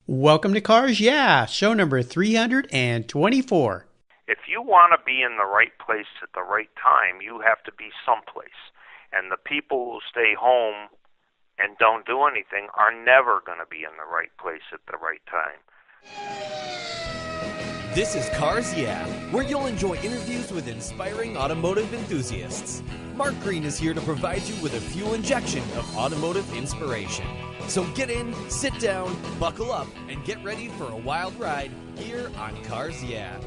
Welcome to Cars Yeah, show number 324. If you want to be in the right place at the right time, you have to be someplace. And the people who stay home and don't do anything are never going to be in the right place at the right time. This is Cars Yeah, where you'll enjoy interviews with inspiring automotive enthusiasts. Mark Green is here to provide you with a fuel injection of automotive inspiration. So get in, sit down, buckle up, and get ready for a wild ride here on Cars Yeah.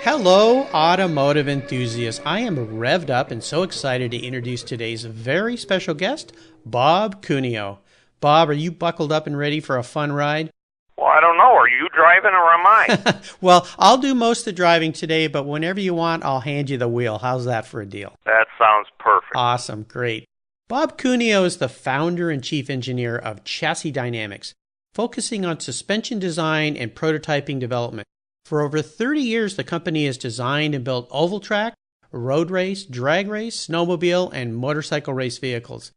Hello, automotive enthusiasts. I am revved up and so excited to introduce today's very special guest, Bob Cuneo. Bob, are you buckled up and ready for a fun ride? Well, I don't know. Are you driving or am I? Well, I'll do most of the driving today, but whenever you want, I'll hand you the wheel. How's that for a deal? That sounds perfect. Awesome. Great. Bob Cuneo is the founder and chief engineer of Chassis Dynamics, focusing on suspension design and prototyping development. For over 30 years, the company has designed and built oval track, road race, drag race, snowmobile, and motorcycle race vehicles.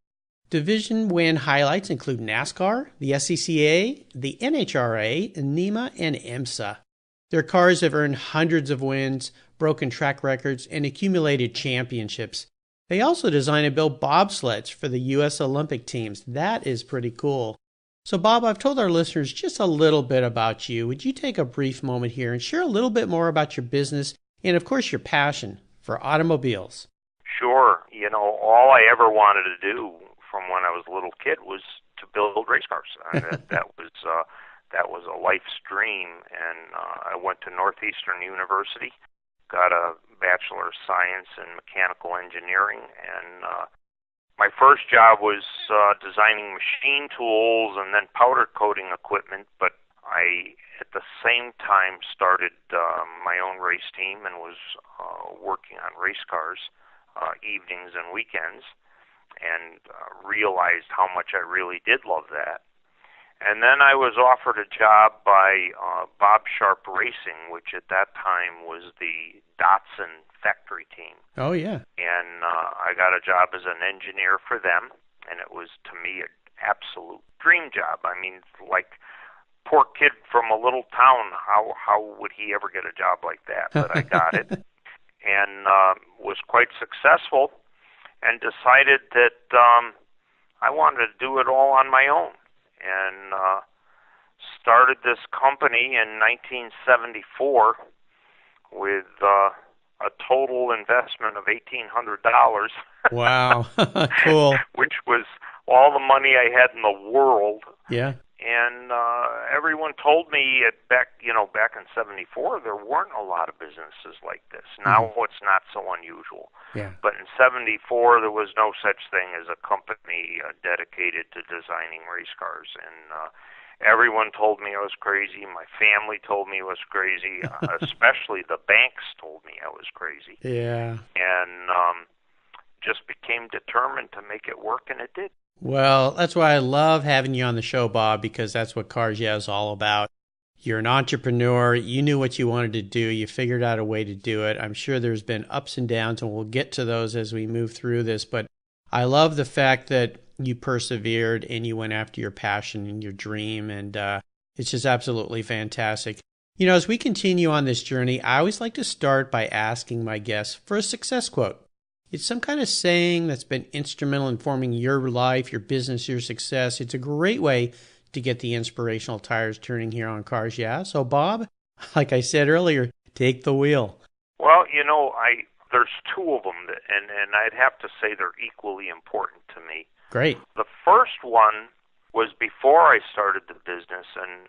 Division win highlights include NASCAR, the SCCA, the NHRA, NEMA, and IMSA. Their cars have earned hundreds of wins, broken track records, and accumulated championships. They also design and build bobsleds for the U.S. Olympic teams. That is pretty cool. So, Bob, I've told our listeners just a little bit about you. Would you take a brief moment here and share a little bit more about your business and, of course, your passion for automobiles? Sure. You know, all I ever wanted to do from when I was a little kid was to build race cars. That was a life's dream. And I went to Northeastern University, got a Bachelor of Science in Mechanical Engineering, and my first job was designing machine tools and then powder coating equipment, but I, at the same time, started my own race team and was working on race cars evenings and weekends, and realized how much I really did love that. And then I was offered a job by Bob Sharp Racing, which at that time was the Datsun factory team. Oh, yeah. And I got a job as an engineer for them, and it was, to me, an absolute dream job. I mean, like, poor kid from a little town, how would he ever get a job like that? But I got it, and was quite successful, and decided that I wanted to do it all on my own, and started this company in 1974 with a total investment of $1,800. Wow. Cool. Which was all the money I had in the world. Yeah. And everyone told me back in '74 there weren't a lot of businesses like this. Now it's not so unusual. Yeah. But in '74 there was no such thing as a company dedicated to designing race cars, and everyone told me I was crazy. My family told me I was crazy. Especially the banks told me I was crazy. Yeah. And just became determined to make it work, and it did. Well, that's why I love having you on the show, Bob, because that's what Cars Yeah is all about. You're an entrepreneur. You knew what you wanted to do. You figured out a way to do it. I'm sure there's been ups and downs, and we'll get to those as we move through this. But I love the fact that you persevered and you went after your passion and your dream, and it's just absolutely fantastic. You know, as we continue on this journey, I always like to start by asking my guests for a success quote. It's some kind of saying that's been instrumental in forming your life, your business, your success. It's a great way to get the inspirational tires turning here on Cars Yeah. So, Bob, like I said earlier, take the wheel. Well, you know, there's two of them, and I'd have to say they're equally important to me. Great. The first one was before I started the business, and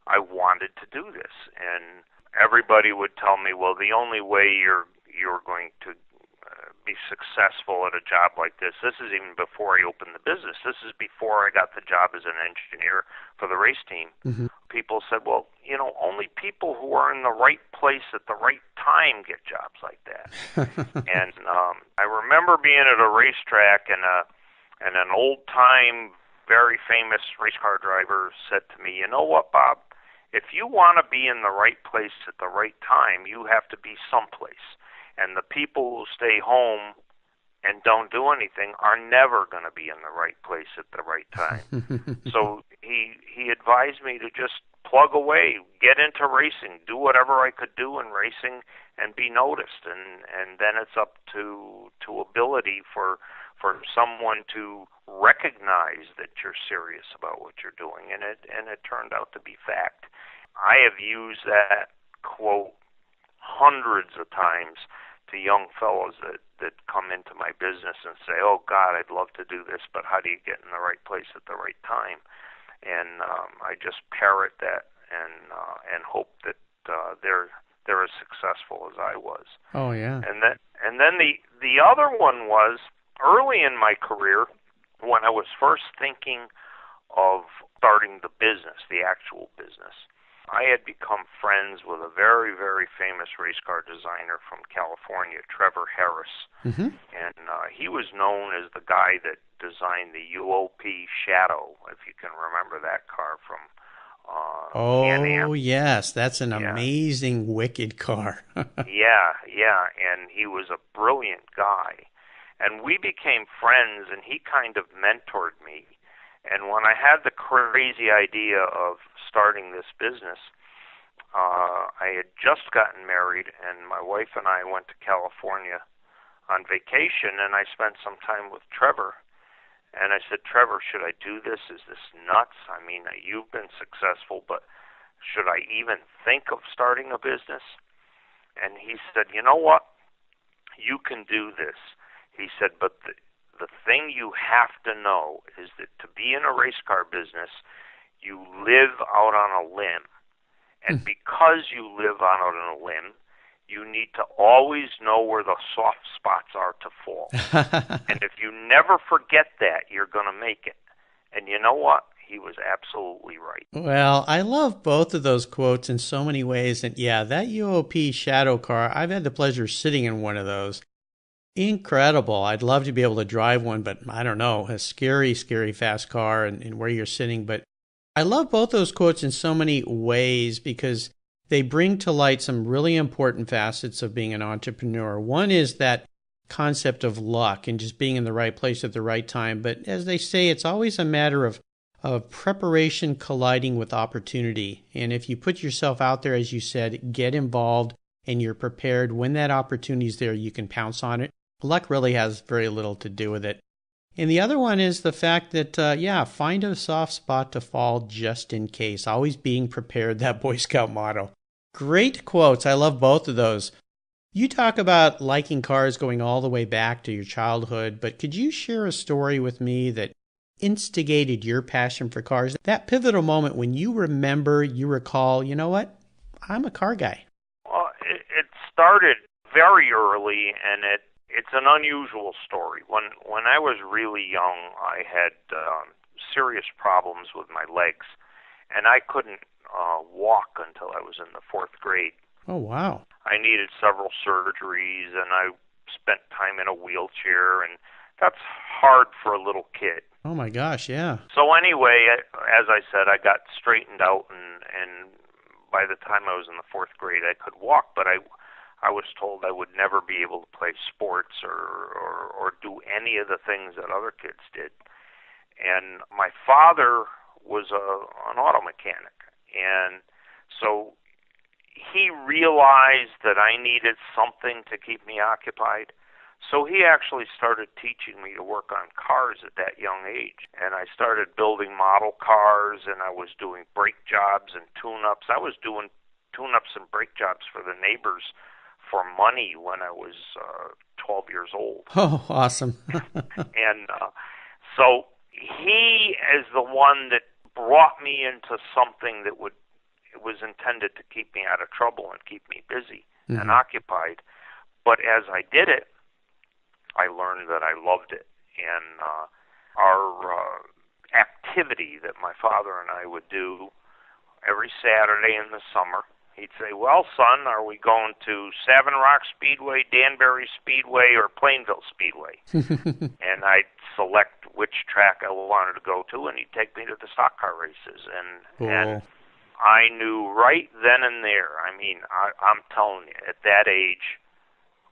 I wanted to do this, and everybody would tell me, well, the only way you're going to be successful at a job like this is even before I opened the business. This is before I got the job as an engineer for the race team. Mm-hmm. People said, well, you know, only people who are in the right place at the right time get jobs like that. And I remember being at a racetrack, and an old-time, very famous race car driver said to me, you know what, Bob? If you want to be in the right place at the right time, you have to be someplace. And the people who stay home and don't do anything are never going to be in the right place at the right time. So he advised me to just plug away, get into racing, do whatever I could do in racing, and be noticed. And then it's up to ability for someone to recognize that you're serious about what you're doing, and it turned out to be fact. I have used that quote hundreds of times to young fellows that come into my business and say, "Oh God, I'd love to do this, but how do you get in the right place at the right time?" And I just parrot that and hope that they're as successful as I was. Oh yeah. And then the other one was early in my career when I was first thinking of starting the business, the actual business. I had become friends with a very, very famous race car designer from California, Trevor Harris. Mm-hmm. And he was known as the guy that designed the UOP Shadow, if you can remember that car from Oh, yes. That's an amazing, wicked car. Yeah. And he was a brilliant guy. And we became friends, and he kind of mentored me. And when I had the crazy idea of starting this business, I had just gotten married, and my wife and I went to California on vacation, and I spent some time with Trevor. And I said, "Trevor, should I do this? Is this nuts? I mean, you've been successful, but should I even think of starting a business?" And he said, "You know what? You can do this." He said, "But the thing you have to know is that to be in a race car business, you live out on a limb. And because you live out on a limb, you need to always know where the soft spots are to fall. And if you never forget that, you're going to make it." And you know what? He was absolutely right. Well, I love both of those quotes in so many ways. And yeah, that UOP Shadow car, I've had the pleasure of sitting in one of those. Incredible. I'd love to be able to drive one, but I don't know, a scary, scary fast car and where you're sitting. But I love both those quotes in so many ways because they bring to light some really important facets of being an entrepreneur. One is that concept of luck and just being in the right place at the right time. But as they say, it's always a matter of preparation colliding with opportunity. And if you put yourself out there, as you said, get involved and you're prepared, when that opportunity is there, you can pounce on it. Luck really has very little to do with it. And the other one is the fact that, find a soft spot to fall just in case. Always being prepared, that Boy Scout motto. Great quotes. I love both of those. You talk about liking cars going all the way back to your childhood, but could you share a story with me that instigated your passion for cars? That pivotal moment when you recall, you know what? I'm a car guy. Well, it started very early, and it's an unusual story. When I was really young, I had serious problems with my legs, and I couldn't walk until I was in the 4th grade. Oh, wow. I needed several surgeries, and I spent time in a wheelchair, and that's hard for a little kid. Oh, my gosh, yeah. So anyway, as I said, I got straightened out, and by the time I was in the 4th grade, I could walk, but I was told I would never be able to play sports or do any of the things that other kids did. And my father was an auto mechanic, and so he realized that I needed something to keep me occupied. So he actually started teaching me to work on cars at that young age. And I started building model cars, and I was doing brake jobs and tune-ups. I was doing tune-ups and brake jobs for the neighbors for money when I was 12 years old. Oh, awesome. And so he is the one that brought me into something that was intended to keep me out of trouble and keep me busy and occupied. But as I did it, I learned that I loved it. And our activity that my father and I would do every Saturday in the summer, he'd say, "Well, son, are we going to Savin Rock Speedway, Danbury Speedway, or Plainville Speedway?" And I'd select which track I wanted to go to, and he'd take me to the stock car races. And I knew right then and there, I mean, I'm telling you, at that age,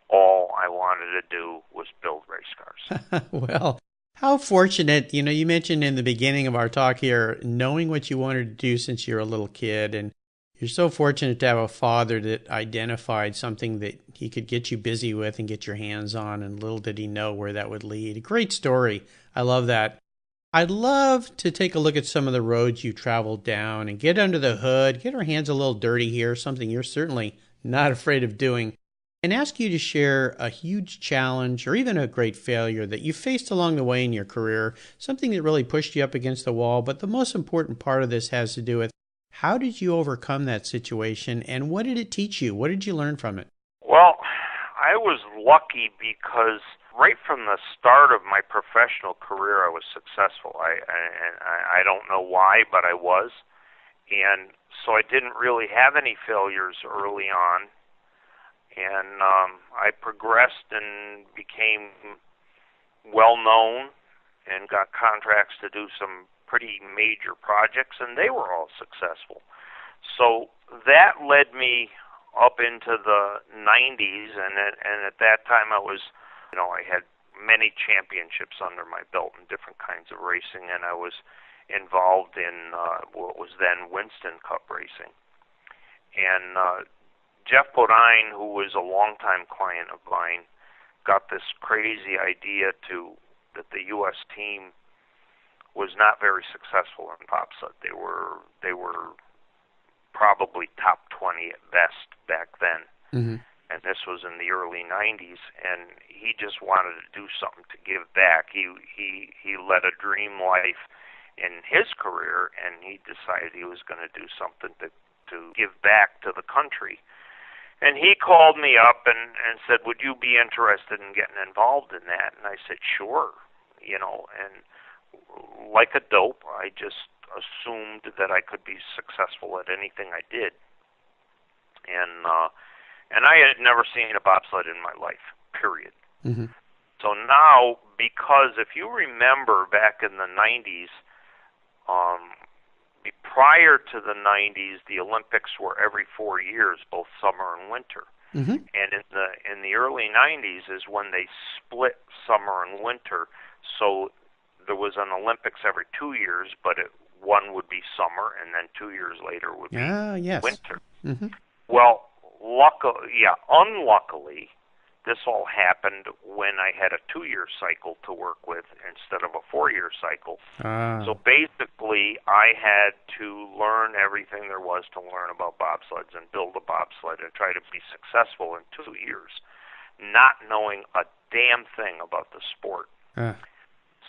all I wanted to do was build race cars. Well, how fortunate, you mentioned in the beginning of our talk here, knowing what you wanted to do since you were a little kid, and you're so fortunate to have a father that identified something that he could get you busy with and get your hands on, and little did he know where that would lead. Great story. I love that. I'd love to take a look at some of the roads you traveled down and get under the hood, get our hands a little dirty here, something you're certainly not afraid of doing, and ask you to share a huge challenge or even a great failure that you faced along the way in your career, something that really pushed you up against the wall. But the most important part of this has to do with how did you overcome that situation and what did it teach you? What did you learn from it? Well, I was lucky because right from the start of my professional career, I was successful. I don't know why, but I was. And so I didn't really have any failures early on. And I progressed and became well-known and got contracts to do some pretty major projects, and they were all successful. So that led me up into the 90s, and at that time I was, I had many championships under my belt in different kinds of racing, and I was involved in what was then Winston Cup racing. And Jeff Bodine, who was a longtime client of mine, got this crazy idea that the U.S. team was not very successful in bobsled. They were probably top 20 at best back then. Mm-hmm. And this was in the early 90s, and he just wanted to do something to give back. He led a dream life in his career, and he decided he was going to do something to give back to the country. And he called me up and said, would you be interested in getting involved in that? And I said, sure. And like a dope, I just assumed that I could be successful at anything I did. And I had never seen a bobsled in my life, period. Mm-hmm. So now, because if you remember back in the 90s, prior to the 90s, the Olympics were every 4 years, both summer and winter. Mm-hmm. And in the early 90s is when they split summer and winter. So there was an Olympics every 2 years, but one would be summer, and then 2 years later would be winter. Mm-hmm. Well, unluckily, this all happened when I had a 2-year cycle to work with instead of a 4-year cycle. So basically, I had to learn everything there was to learn about bobsleds and build a bobsled and try to be successful in 2 years, not knowing a damn thing about the sport.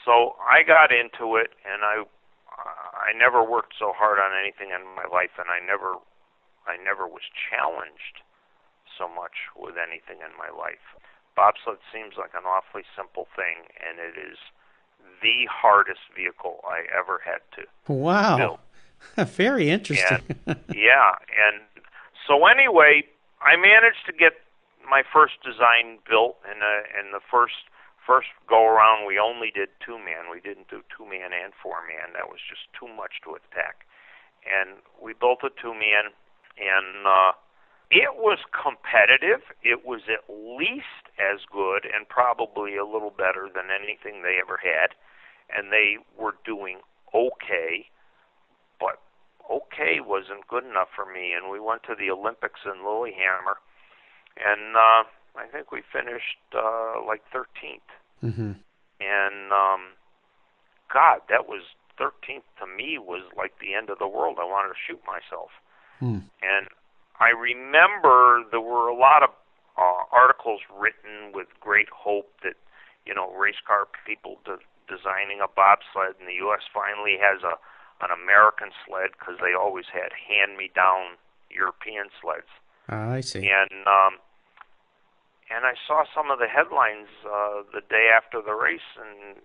So I got into it, and I never worked so hard on anything in my life, and I never was challenged so much with anything in my life. Bobsled seems like an awfully simple thing, and it is the hardest vehicle I ever had to build. Very interesting. And so anyway, I managed to get my first design built, and the first go around we only did 2-man. We didn't do 2-man and 4-man. That was just too much to attack. And we built a 2-man, and it was competitive. It was at least as good and probably a little better than anything they ever had. And they were doing okay, but okay wasn't good enough for me. And we went to the Olympics in Lillehammer, and I think we finished like 13th. Mm-hmm. And God, that was 13th to me was like the end of the world. I wanted to shoot myself. And I remember there were a lot of articles written with great hope that, race car people designing a bobsled, and the U.S. finally has an American sled because they always had hand-me-down European sleds. I see. And I saw some of the headlines the day after the race, and,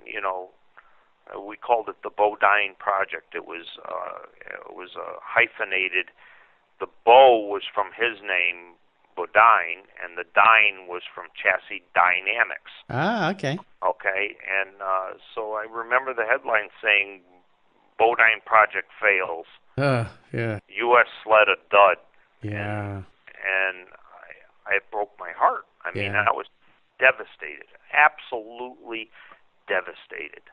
we called it the Bodine Project. It was a hyphenated. The Bo was from his name, Bodine, and the Dine was from Chassis Dynamics. Okay. Okay, and so I remember the headline saying, Bodine Project fails. Yeah. U.S. sled a dud. Yeah. And I it broke my heart. I mean, I was devastated, absolutely devastated.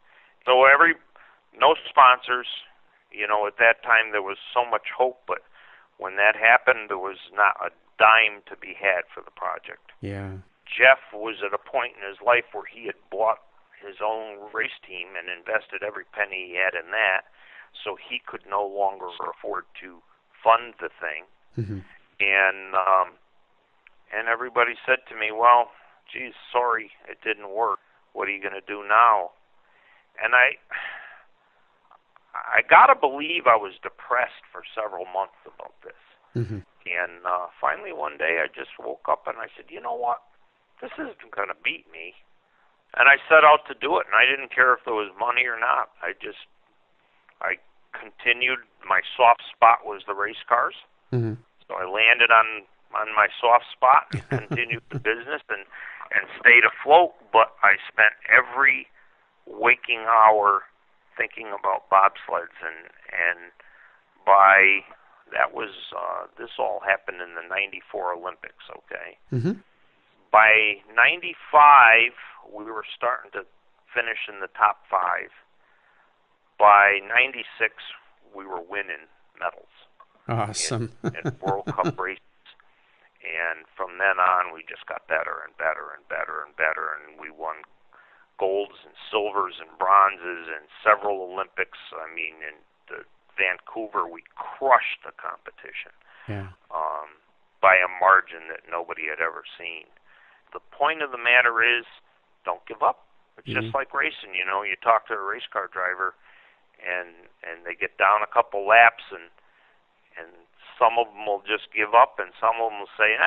So no sponsors. At that time there was so much hope, but when that happened, there was not a dime to be had for the project. Yeah. Jeff was at a point in his life where he had bought his own race team and invested every penny he had in that, so he could no longer afford to fund the thing. Mm-hmm. And everybody said to me, well, geez, sorry, it didn't work. What are you going to do now? And I got to believe I was depressed for several months about this. Mm-hmm. And finally one day I just woke up and I said, you know what? This isn't going to beat me. And I set out to do it, and I didn't care if there was money or not. I continued. My soft spot was the race cars. Mm-hmm. So I landed on my soft spot and continued the business and stayed afloat, but I spent every waking hour thinking about bobsleds, and by that was this all happened in the '94 Olympics. Okay. Mm-hmm. By '95, we were starting to finish in the top 5. By '96, we were winning medals. Awesome. in World Cup races. And from then on, we just got better and better and better and better, and we won golds and silvers and bronzes and several Olympics. I mean, in Vancouver, we crushed the competition by a margin that nobody had ever seen. The point of the matter is, don't give up. It's just like racing, You talk to a race car driver, and they get down a couple laps, and some of them will just give up, and some of them will say,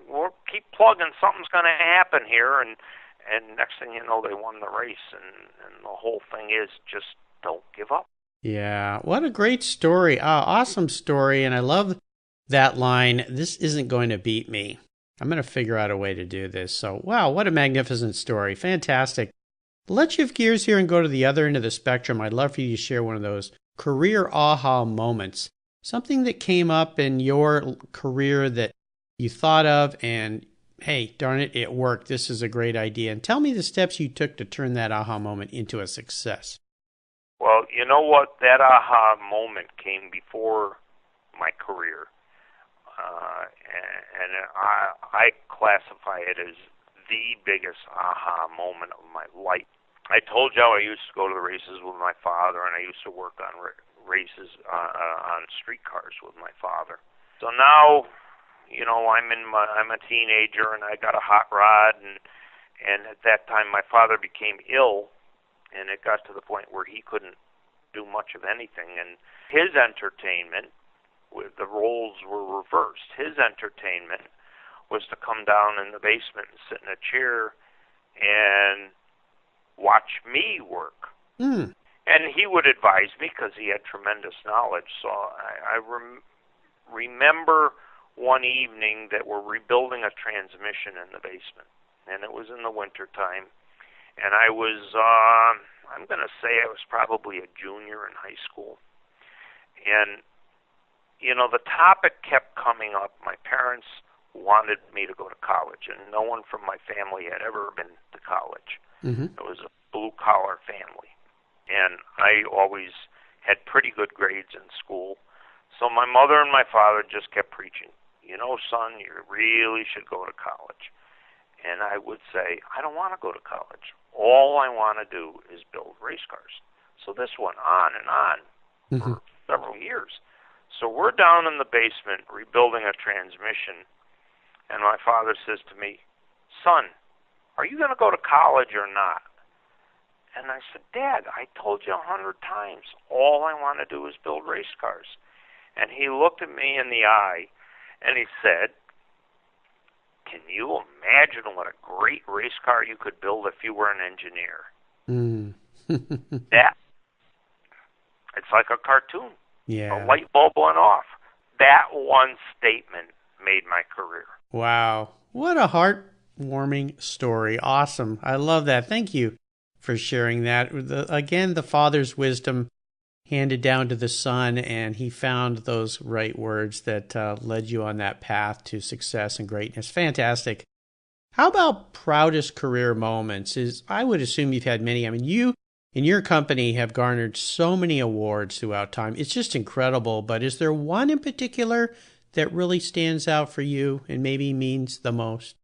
we'll keep plugging. Something's going to happen here, and next thing you know, they won the race, and the whole thing is just don't give up. Yeah, what a great story. Awesome story, and I love that line, this isn't going to beat me. I'm going to figure out a way to do this. So, wow, what a magnificent story. Fantastic. Let's shift gears here and go to the other end of the spectrum. I'd love for you to share one of those career aha moments, something that came up in your career that you thought of and, hey, darn it, it worked. This is a great idea. And tell me the steps you took to turn that aha moment into a success. Well, you know what? That aha moment came before my career. And I classify it as the biggest aha moment of my life. I told you I used to go to the races with my father, and I used to work on races on streetcars with my father. So now, I'm a teenager, and I got a hot rod, and at that time my father became ill, and it got to the point where he couldn't do much of anything, and his entertainment, the roles were reversed. His entertainment was to come down in the basement and sit in a chair and watch me work. Mm. And he would advise me because he had tremendous knowledge. So I remember one evening that we're rebuilding a transmission in the basement, and it was in the winter time, and I was, I'm going to say I was probably a junior in high school. And the topic kept coming up. My parents wanted me to go to college, and no one from my family had ever been to college. Mm-hmm. It was a blue-collar family, and I always had pretty good grades in school. So my mother and my father just kept preaching, son, you really should go to college. And I would say, I don't want to go to college. All I want to do is build race cars. So this went on and on for several years. So we're down in the basement rebuilding a transmission, and my father says to me, son, are you going to go to college or not? And I said, Dad, I told you 100 times, all I want to do is build race cars. And he looked at me in the eye, and he said, can you imagine what a great race car you could build if you were an engineer? Mm. It's like a cartoon. Yeah. A light bulb went off. That one statement made my career. Wow. What a heartwarming story. Awesome. I love that. Thank you for sharing that. Again, the father's wisdom handed down to the son, and he found those right words that led you on that path to success and greatness. Fantastic. How about proudest career moments? I would assume you've had many. I mean, you and your company have garnered so many awards throughout time. It's just incredible. But is there one in particular that really stands out for you and maybe means the most?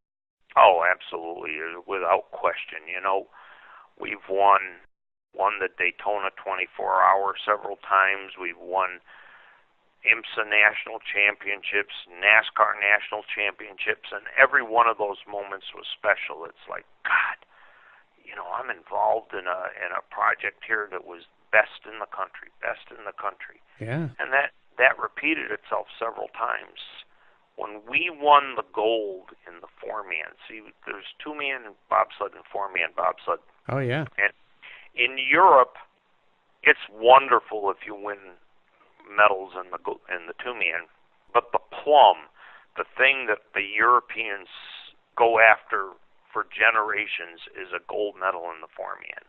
Oh, absolutely, without question. We've won the Daytona 24-hour several times. We've won IMSA national championships, NASCAR national championships, and every one of those moments was special. It's like, God, I'm involved in a project here that was best in the country. Yeah. And that repeated itself several times. When we won the gold in the four-man, see, there's two-man bobsled and four-man bobsled. Oh, yeah. And in Europe, it's wonderful if you win medals in the two-man, but the plum, the thing that the Europeans go after for generations, is a gold medal in the four-man.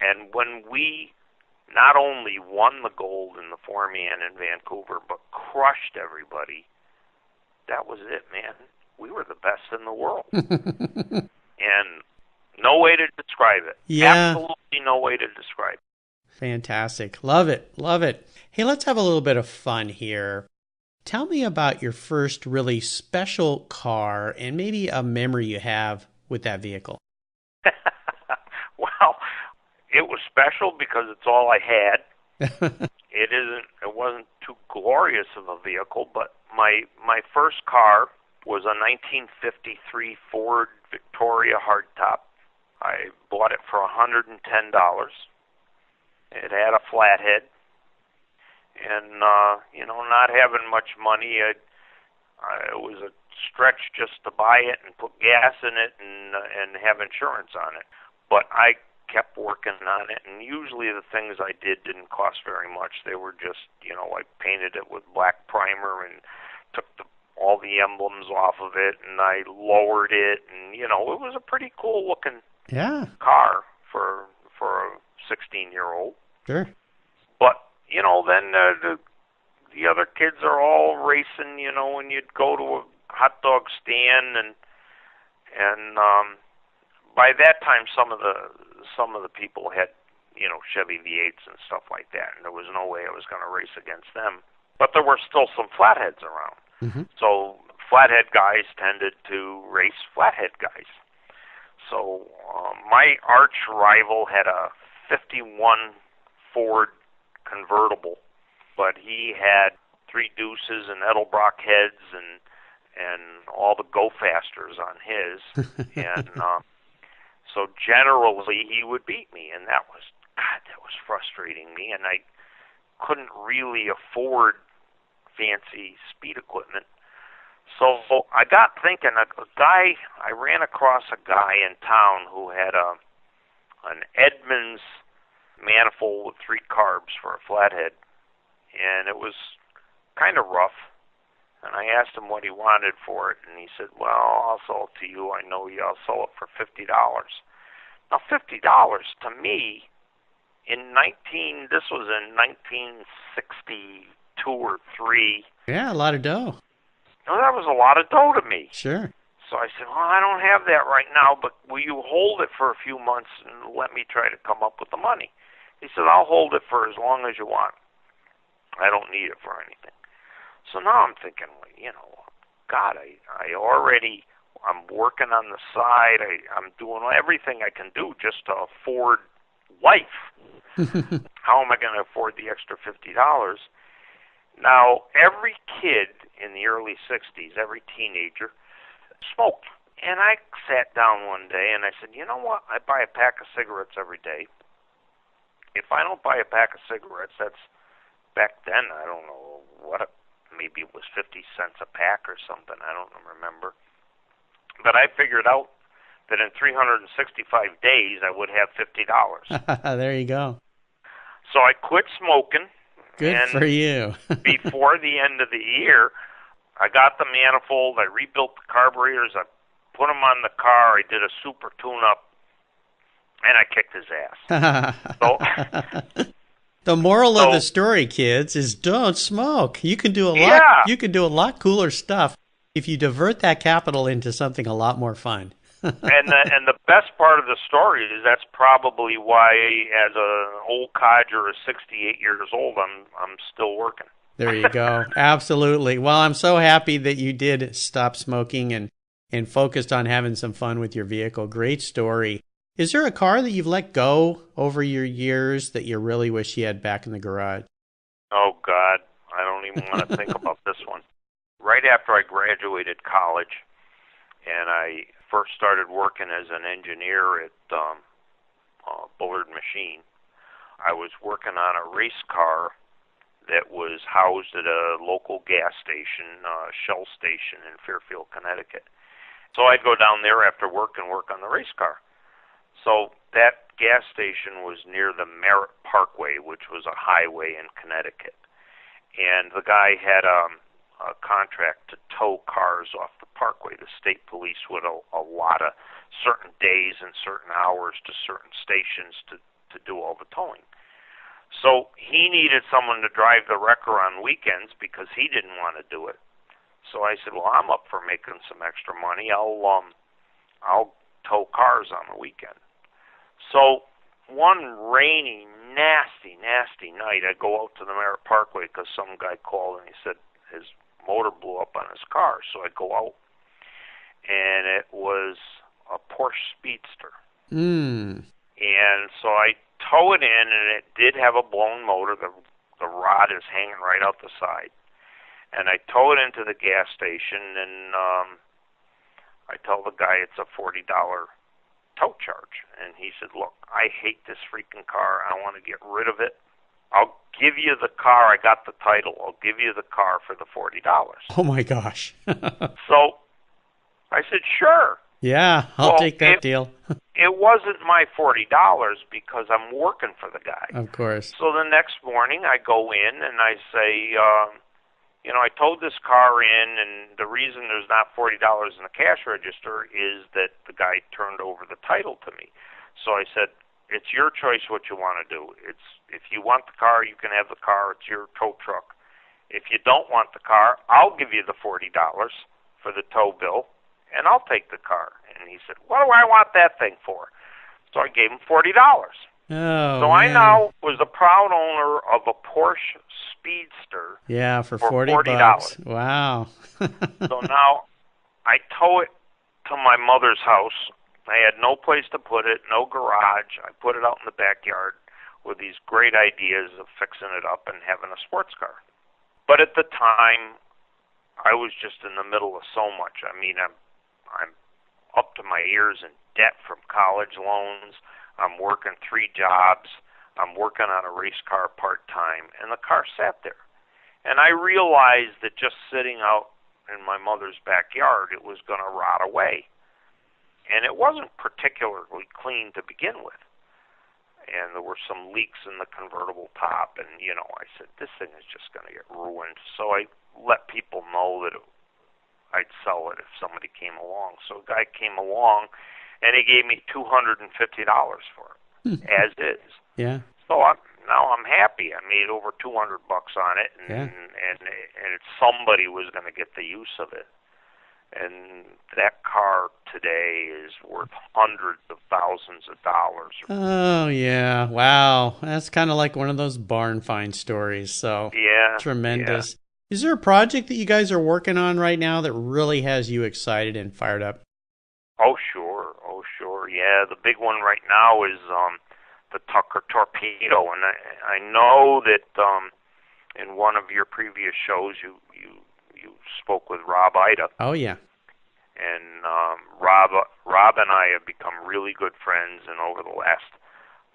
And when we not only won the gold in the four-man in Vancouver, but crushed everybody, that was it, man. We were the best in the world. And no way to describe it. Yeah. Absolutely no way to describe it. Fantastic. Love it. Love it. Hey, let's have a little bit of fun here. Tell me about your first really special car and maybe a memory you have with that vehicle. Well, it was special because it's all I had. It wasn't too glorious of a vehicle, but my first car was a 1953 Ford Victoria hardtop. I bought it for $110. It had a flathead, and not having much money, it was a stretch just to buy it and put gas in it and have insurance on it. But I kept working on it, and usually the things I did didn't cost very much. They were just, I painted it with black primer and took all the emblems off of it, and I lowered it, and it was a pretty cool looking car for a 16-year-old. Sure. But then the other kids are all racing, when you'd go to a hot dog stand, and by that time some of the people had Chevy V8s and stuff like that, and there was no way I was going to race against them. But there were still some flatheads around. Mm-hmm. So flathead guys tended to race flathead guys. So my arch rival had a 51 Ford convertible, but he had 3 Deuces and Edelbrock heads and all the Go Fasters on his. And so generally he would beat me, and that was frustrating me, and I couldn't really afford fancy speed equipment. So I got thinking, I ran across a guy in town who had an Edmunds manifold with 3 carbs for a flathead, and it was kind of rough. And I asked him what he wanted for it, and he said, well, I'll sell it to you. I know you. I'll sell it for $50. Now, $50 to me, this was in 1962 or 3. Yeah, a lot of dough. No, that was a lot of dough to me. Sure. So I said, well, I don't have that right now, but will you hold it for a few months and let me try to come up with the money? He said, I'll hold it for as long as you want. I don't need it for anything. So now I'm thinking, God, I'm working on the side. I'm doing everything I can do just to afford life. How am I going to afford the extra $50? Now, every kid in the early 60s, every teenager, smoked. And I sat down one day and I said, you know what? I buy a pack of cigarettes every day. If I don't buy a pack of cigarettes, that's back then, I don't know maybe it was 50 cents a pack or something. I don't remember. But I figured out that in 365 days, I would have $50. There you go. So I quit smoking. Good for you. Before the end of the year, I got the manifold, I rebuilt the carburetors, I put them on the car, I did a super tune-up, and I kicked his ass. So The moral So, of the story, kids, is don't smoke. You can do a lot. Yeah. You can do a lot cooler stuff if you divert that capital into something a lot more fun. and the best part of the story is that's probably why, as an old codger of 68 years old, I'm still working. There you go. Absolutely. Well, I'm so happy that you did stop smoking and focused on having some fun with your vehicle. Great story. Is there a car that you've let go over your years that you really wish you had back in the garage? Oh, God. I don't even want to think about this one. Right after I graduated college and I first started working as an engineer at Bullard Machine, I was working on a race car that was housed at a local gas station, Shell station in Fairfield, Connecticut. So I'd go down there after work and work on the race car. So that gas station was near the Merritt Parkway, which was a highway in Connecticut. And the guy had a contract to tow cars off the parkway. The state police would allot certain days and certain hours to certain stations to do all the towing. So he needed someone to drive the wrecker on weekends because he didn't want to do it. So I said, well, I'm up for making some extra money. I'll tow cars on the weekend. So one rainy, nasty night, I go out to the Merritt Parkway because some guy called and he said his motor blew up on his car. So I go out, and it was a Porsche Speedster. And so I tow it in, and it did have a blown motor. The rod is hanging right out the side. And I tow it into the gas station, and I tell the guy it's a $40 tow charge. And he said, look, I hate this freaking car. I want to get rid of it. I'll give you the car. I got the title. I'll give you the car for the $40. Oh, my gosh. So I said, sure. Yeah, I'll take that deal. It wasn't my $40 because I'm working for the guy. Of course. So the next morning I go in and I say, I towed this car in, and the reason there's not $40 in the cash register is that the guy turned over the title to me. So I said, it's your choice what you want to do. If you want the car, you can have the car. It's your tow truck. If you don't want the car, I'll give you the $40 for the tow bill, and I'll take the car. And he said, what do I want that thing for? So I gave him $40. Oh, so I now was the proud owner of a Porsche Speedster. Yeah, for $40. Wow. So now I tow it to my mother's house. I had no place to put it, no garage. I put it out in the backyard with these great ideas of fixing it up and having a sports car. But at the time, I was just in the middle of so much. I mean, I'm up to my ears in debt from college loans. I'm working 3 jobs. I'm working on a race car part-time, and the car sat there. And I realized that just sitting out in my mother's backyard, it was going to rot away. And it wasn't particularly clean to begin with. And there were some leaks in the convertible top, and, I said, this thing is just going to get ruined. So I let people know that I'd sell it if somebody came along. So a guy came along, and he gave me $250 for it, as is. Yeah. So now I'm happy. I made over $200 on it, and somebody was going to get the use of it. And that car today is worth hundreds of thousands of dollars. Oh, yeah. Wow. That's kind of like one of those barn find stories. So yeah, tremendous. Yeah. Is there a project that you guys are working on right now that really has you excited and fired up? Oh, sure. Yeah, the big one right now is the Tucker Torpedo. And I know that in one of your previous shows you spoke with Rob Ida. Oh, yeah. And Rob and I have become really good friends, and over the last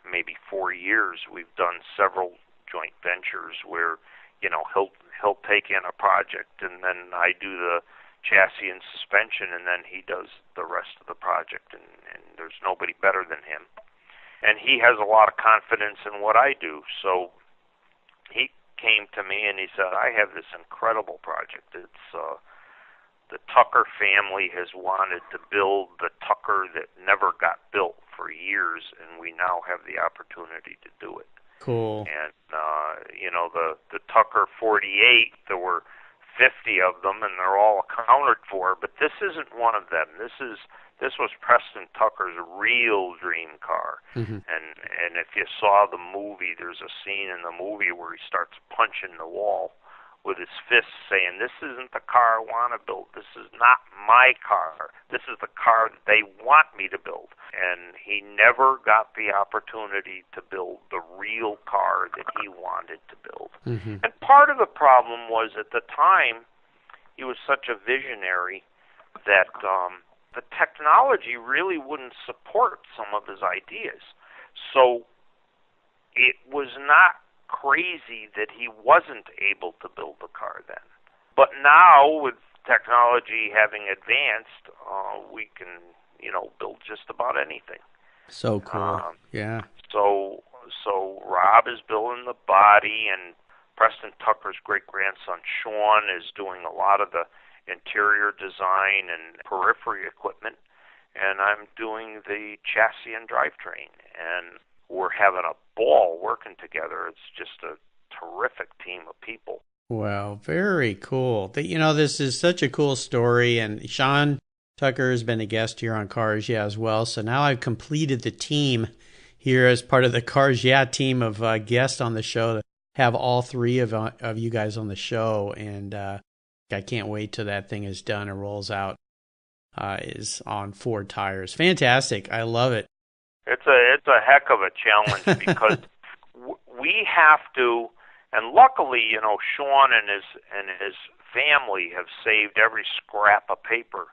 maybe 4 years, we've done several joint ventures where, he'll take in a project, and then I do the chassis and suspension, and then he does the rest of the project, and there's nobody better than him. And he has a lot of confidence in what I do, so he came to me and he said, I have this incredible project. It's the Tucker family has wanted to build the Tucker that never got built for years, and we now have the opportunity to do it. Cool. And the Tucker 48. There were 50 of them, and they're all accounted for. But this isn't one of them. This was Preston Tucker's real dream car. And if you saw the movie, there's a scene in the movie where he starts punching the wall with his fists, saying, "This isn't the car I want to build. This is not my car. This is the car that they want me to build." And he never got the opportunity to build the real car that he wanted to build. And part of the problem was, at the time, he was such a visionary that the technology really wouldn't support some of his ideas. So it was not crazy that he wasn't able to build the car then. But now, with technology having advanced, we can, build just about anything. So cool. Yeah. So Rob is building the body, and Preston Tucker's great-grandson Sean is doing a lot of the interior design and periphery equipment, and I'm doing the chassis and drivetrain, and we're having a ball working together. It's just a terrific team of people. Wow, very cool. This is such a cool story, and Sean Tucker has been a guest here on Cars Yeah as well, so now I've completed the team here as part of the Cars Yeah team of guests on the show to have all three of you guys on the show, and I can't wait till that thing is done and rolls out, is on Ford tires. Fantastic. I love it. It's a heck of a challenge because we have to, and luckily, Sean and his family have saved every scrap of paper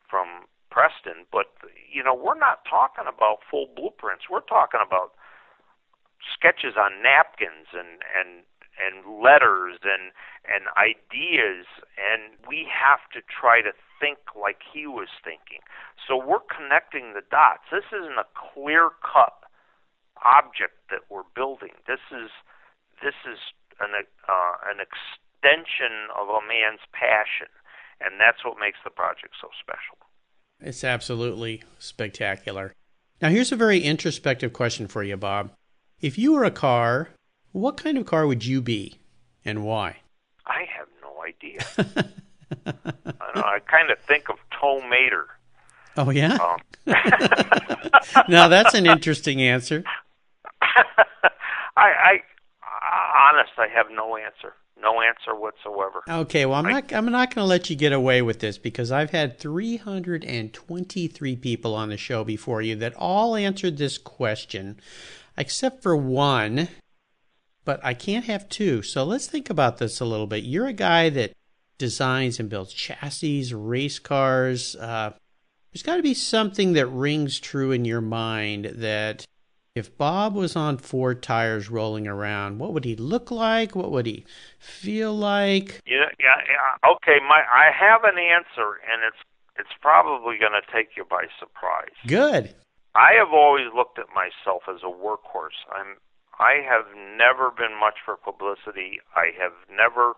from Preston, but we're not talking about full blueprints. We're talking about sketches on napkins and letters and ideas, and we have to try to think like he was thinking. So we're connecting the dots. This isn't a clear-cut object that we're building. This is an extension of a man's passion, and that's what makes the project so special. It's absolutely spectacular. Now, here's a very introspective question for you, Bob. If you were a car, what kind of car would you be, and why? I have no idea. I kind of think of Tow Mater. Oh, yeah? Now, that's an interesting answer. I have no answer. No answer whatsoever. Okay, well, I'm not going to let you get away with this, because I've had 323 people on the show before you that all answered this question, except for one, but I can't have two. So let's think about this a little bit. You're a guy that designs and builds chassis, race cars. There's got to be something that rings true in your mind that if Bob was on Ford tires rolling around, what would he look like? What would he feel like? Yeah. Okay, I have an answer, and it's probably going to take you by surprise. Good. I have always looked at myself as a workhorse. I have never been much for publicity. I have never,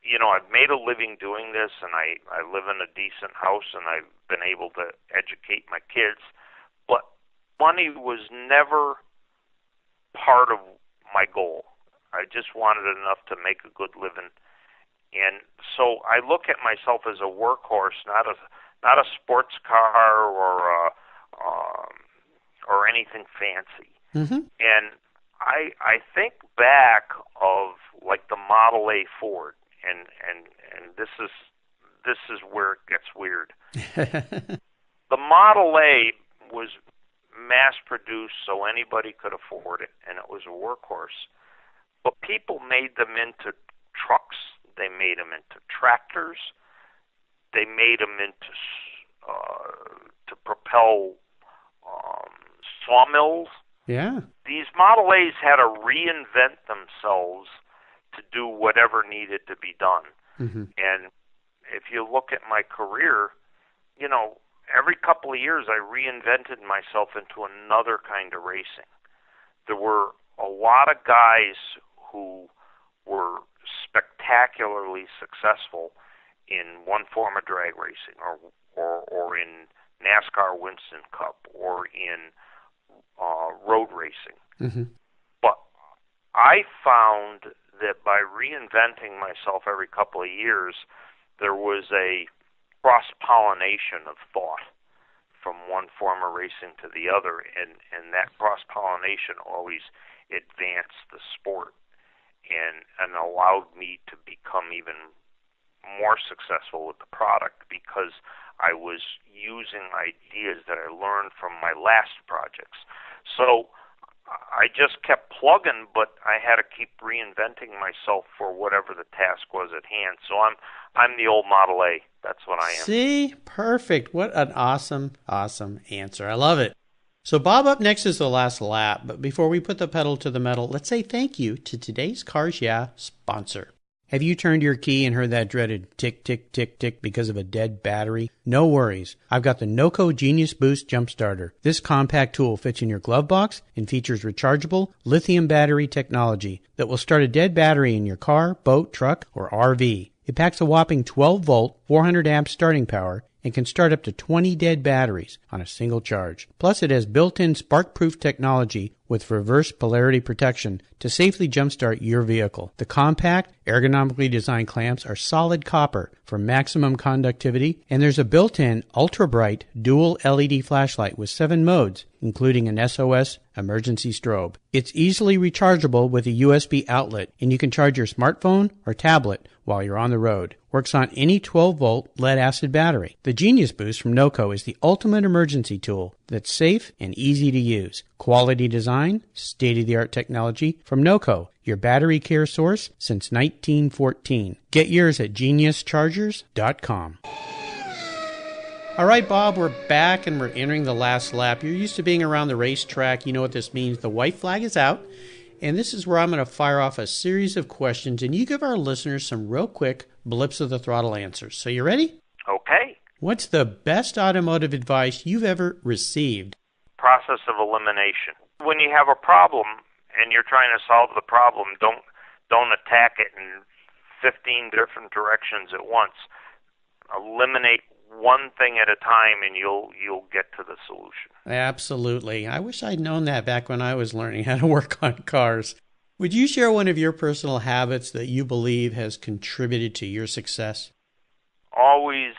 I've made a living doing this, and I live in a decent house, and I've been able to educate my kids. But money was never part of my goal. I just wanted enough to make a good living. And so I look at myself as a workhorse, not a sports car or anything fancy. And I think back of like the Model A Ford, and this is where it gets weird. The Model A was mass-produced so anybody could afford it, and it was a workhorse. But people made them into trucks. They made them into tractors. They made them into to propel sawmills. Yeah. These Model A's had to reinvent themselves to do whatever needed to be done. And if you look at my career, every couple of years I reinvented myself into another kind of racing. There were a lot of guys who were spectacularly successful in one form of drag racing or in NASCAR Winston Cup or in road racing. But I found that by reinventing myself every couple of years, there was a cross-pollination of thought from one form of racing to the other, and that cross-pollination always advanced the sport and allowed me to become even more successful with the product because I was using ideas that I learned from my last projects. So I just kept plugging, but I had to keep reinventing myself for whatever the task was at hand. So I'm the old Model A. That's what I am. See? Perfect. What an awesome answer. I love it. So Bob, up next is the last lap. But before we put the pedal to the metal, let's say thank you to today's Cars Yeah sponsor. Have you turned your key and heard that dreaded tick, tick, tick, tick because of a dead battery? No worries. I've got the Naoko Genius Boost Jump Starter. This compact tool fits in your glove box and features rechargeable lithium battery technology that will start a dead battery in your car, boat, truck, or RV. It packs a whopping 12-volt, 400 amp starting power and can start up to 20 dead batteries on a single charge. Plus, it has built-in spark-proof technology with reverse polarity protection to safely jumpstart your vehicle. The compact, ergonomically designed clamps are solid copper for maximum conductivity, and there's a built-in ultra-bright dual LED flashlight with 7 modes, including an SOS emergency strobe. It's easily rechargeable with a USB outlet, and you can charge your smartphone or tablet while you're on the road. Works on any 12-volt lead-acid battery. The Genius Boost from Naoko is the ultimate emergency tool that's safe and easy to use. Quality design, state-of-the-art technology from Naoko, your battery care source since 1914. Get yours at geniuschargers.com. All right, Bob, we're back and we're entering the last lap. You're used to being around the racetrack. You know what this means. The white flag is out. And this is where I'm going to fire off a series of questions, and you give our listeners some real quick blips of the throttle answers. So you ready? Okay. What's the best automotive advice you've ever received? Process of elimination. When you have a problem and you're trying to solve the problem, don't attack it in 15 different directions at once. Eliminate one thing at a time, and you'll get to the solution. Absolutely. I wish I'd known that back when I was learning how to work on cars. Would you share one of your personal habits that you believe has contributed to your success? Always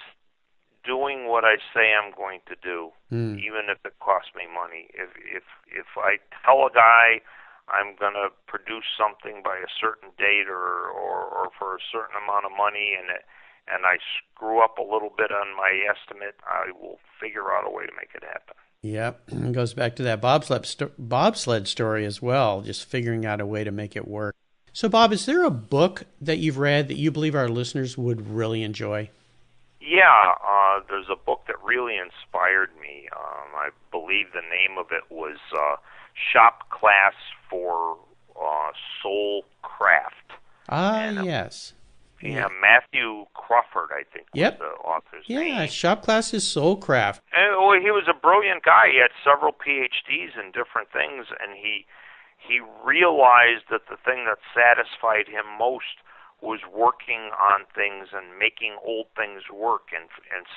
doing what I say I'm going to do, even if it costs me money. If I tell a guy I'm going to produce something by a certain date or for a certain amount of money, and I screw up a little bit on my estimate, I will figure out a way to make it happen. Yep. It goes back to that bobsled story as well, just figuring out a way to make it work. So, Bob, is there a book that you've read that you believe our listeners would really enjoy? Yeah, there's a book that really inspired me. I believe the name of it was Shop Class for Soul Craft. Yes. Yeah, Matthew Crawford, I think, was the author's name. Yeah, Shop Class is Soulcraft. And, he was a brilliant guy. He had several PhDs in different things, and he realized that the thing that satisfied him most was working on things and making old things work and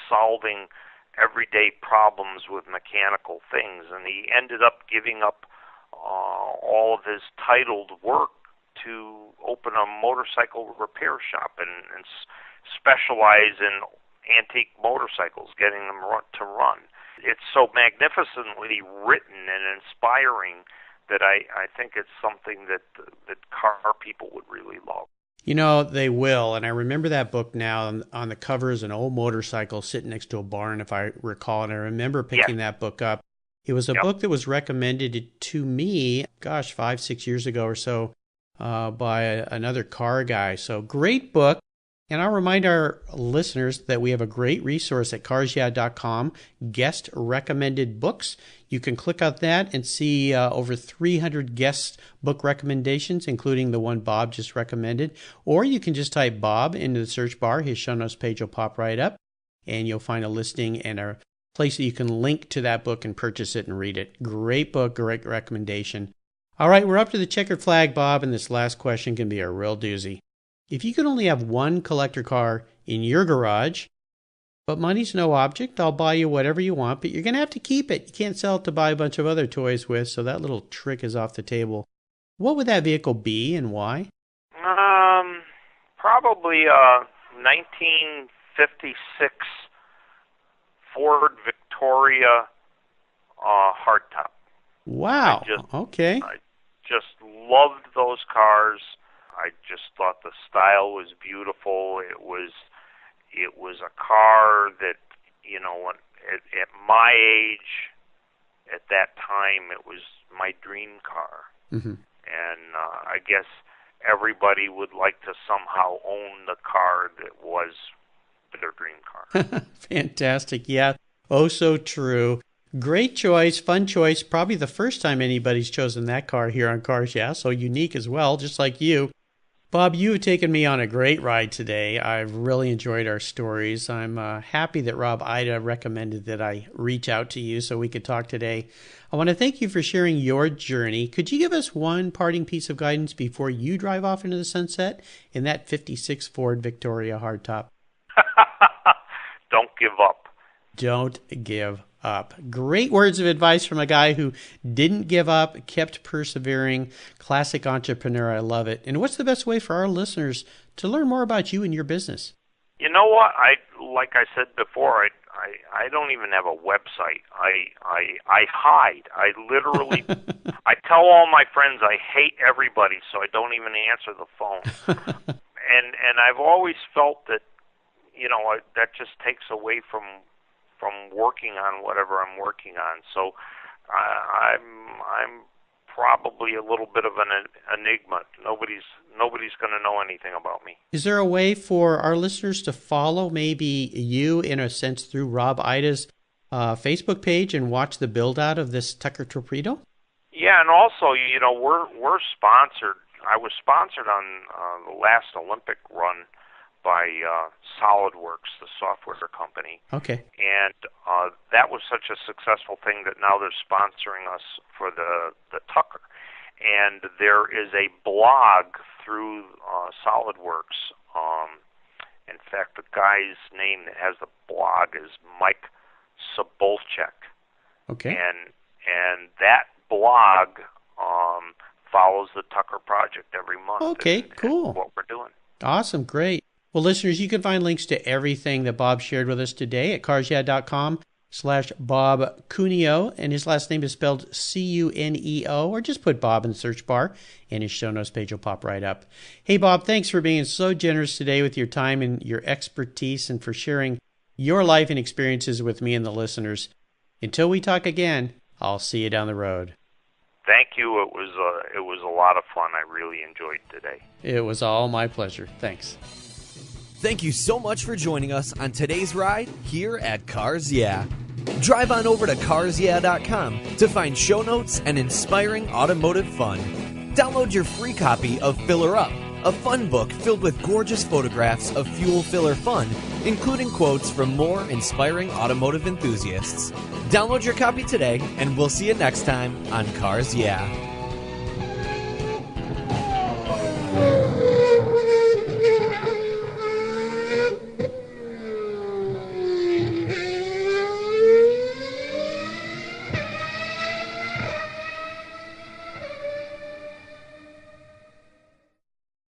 solving everyday problems with mechanical things. And he ended up giving up all of his titled work to open a motorcycle repair shop and specialize in antique motorcycles, getting them to run. It's so magnificently written and inspiring that I think it's something that car people would really love. You know, they will, and I remember that book now. On the cover is an old motorcycle sitting next to a barn, if I recall, and I remember picking that book up. It was a book that was recommended to me, 5-6 years ago or so, by another car guy. So great book. And I'll remind our listeners that we have a great resource at carsyeah.com, guest recommended books. You can click on that and see over 300 guest book recommendations, including the one Bob just recommended. Or you can just type Bob into the search bar. His show notes page will pop right up, and you'll find a listing and a place that you can link to that book and purchase it and read it. Great book, great recommendation. All right, we're up to the checkered flag, Bob, and this last question can be a real doozy. If you could only have one collector car in your garage, but money's no object, I'll buy you whatever you want, but you're going to have to keep it. You can't sell it to buy a bunch of other toys with, so that little trick is off the table. What would that vehicle be and why? Probably a 1956 Ford Victoria hardtop. Wow. Okay. I just loved those cars. I just thought the style was beautiful. It was a car that, at my age, at that time, it was my dream car. Mm-hmm. And I guess everybody would like to somehow own the car that was their dream car. Fantastic. Yeah. Oh, so true. Great choice. Fun choice. Probably the first time anybody's chosen that car here on Cars Yeah. So unique as well, just like you. Bob, you have taken me on a great ride today. I've really enjoyed our stories. I'm happy that Rob Ida recommended that I reach out to you so we could talk today. I want to thank you for sharing your journey. Could you give us one parting piece of guidance before you drive off into the sunset in that 56 Ford Victoria hardtop? Don't give up. Don't give up. Great words of advice from a guy who didn't give up, kept persevering. Classic entrepreneur. I love it. And what's the best way for our listeners to learn more about you and your business? You know what? Like I said before, I don't even have a website. I hide. I literally I tell all my friends I hate everybody, so I don't even answer the phone. and I've always felt that that just takes away from working on whatever I'm working on. So I'm probably a little bit of an enigma. Nobody's going to know anything about me. Is there a way for our listeners to follow maybe you, in a sense, through Rob Ida's Facebook page and watch the build out of this Tucker Torpedo? Yeah, and also, we're sponsored. I was sponsored on the last Olympic run by SolidWorks, the software company. Okay. And that was such a successful thing that now they're sponsoring us for the Tucker. And there is a blog through SolidWorks. In fact, the guy's name that has the blog is Mike Sobolchek. Okay. And that blog follows the Tucker project every month. Okay, cool. And what we're doing. Awesome, great. Well, listeners, you can find links to everything that Bob shared with us today at carsyeah.com/Bob Cuneo, and his last name is spelled Cuneo, or just put Bob in the search bar, and his show notes page will pop right up. Hey, Bob, thanks for being so generous today with your time and your expertise, and for sharing your life and experiences with me and the listeners. Until we talk again, I'll see you down the road. Thank you. It was a lot of fun. I really enjoyed today. It was all my pleasure. Thanks. Thank you so much for joining us on today's ride here at Cars Yeah. Drive on over to carsyeah.com to find show notes and inspiring automotive fun. Download your free copy of Filler Up, a fun book filled with gorgeous photographs of fuel filler fun, including quotes from more inspiring automotive enthusiasts. Download your copy today, and we'll see you next time on Cars Yeah.